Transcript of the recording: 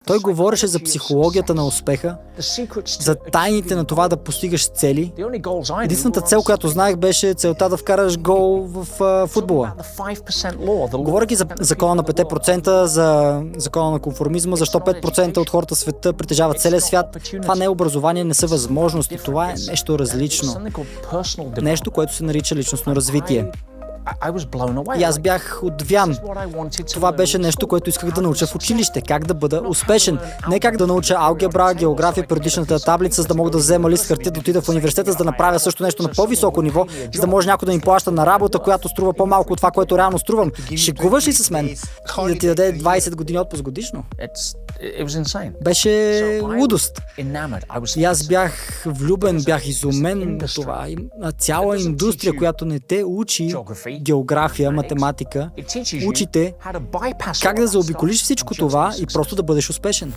Той говореше за психологията на успеха, за тайните на това да постигаш цели. Единствената цел, която знаех, беше целта да вкараш гол в футбола. Говорейки за закона на 5%, за закона на конформизма, защо 5% от хората в света притежават целия свят, това не е образование, не са възможности, това е нещо различно. Нещо, което се нарича личностно развитие. И аз бях отвян. Това беше нещо, което исках да науча в училище. Как да бъда успешен. Не как да науча алгебра, география, периодичната таблица, за да мога да взема лист хартия, да отида в университета, за да направя също нещо на по-високо ниво, за да може някой да ми плаща на работа, която струва по-малко от това, което реално струвам. Шегуваш ли с мен? И да ти даде 20 години отпуск годишно? Беше лудост. И аз бях влюбен, бях изумен на това. Цяла индустрия, която не те учи география, математика, учите как да заобиколиш всичко това и просто да бъдеш успешен.